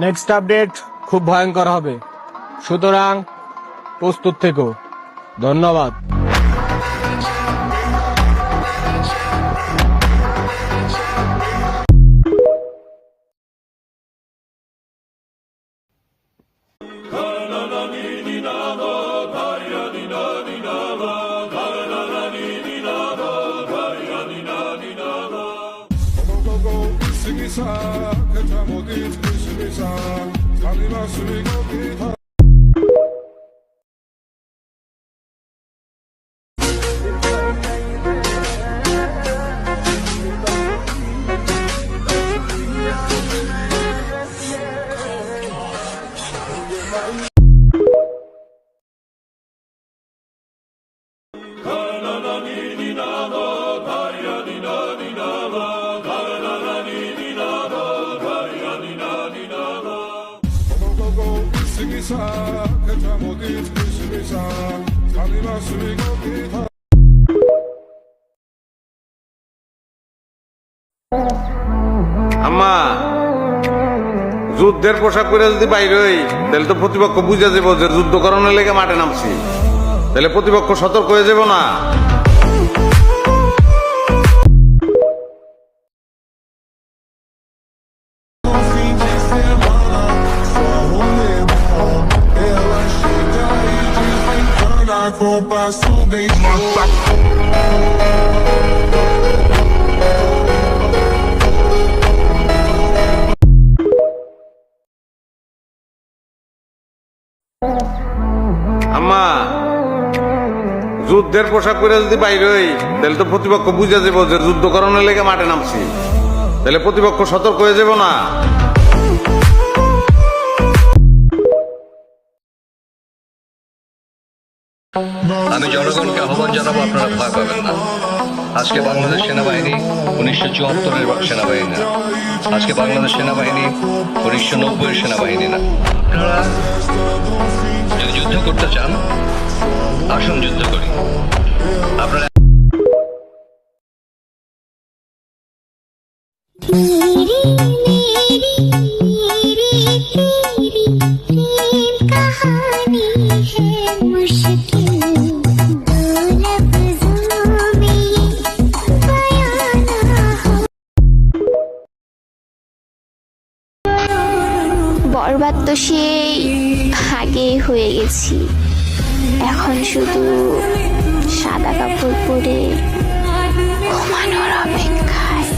Next update খুব ভয়ঙ্কর হবে, সুতরাং প্রস্তুত থেকো। ধন্যবাদ। আম্মা, যুদ্ধের পোশাক পরে যদি বাইরে হই তাহলে তো প্রতিপক্ষ বুঝে যাবো যে যুদ্ধ করানোর লেগে মাঠে নামছি, তাহলে প্রতিপক্ষ সতর্ক হয়ে যাব না? আম্মা, যুদ্ধের পোশাক পরে যদি বাইরে হই তাহলে তো প্রতিপক্ষ বুঝে যাবো যে যুদ্ধ করানোর লেগে মাঠে নামছি, তাহলে প্রতিপক্ষ সতর্ক হয়ে যাব না? আমি জনগণকে আহ্বান জানাবো, আপনারা ভয় পাবেন না। আজকে বাংলাদেশ সেনাবাহিনী 1974-এর সেনাবাহিনী না, আজকে বাংলাদেশ সেনাবাহিনী 1990-এর সেনাবাহিনী না। আপনারা যদি যুদ্ধ করতে চান আসুন যুদ্ধ করি। আপনারা বরবাদ তো সেই আগে হয়ে গেছি, এখন শুধু সাদা কাপড় পরে ঘুমানোর অপেক্ষায়।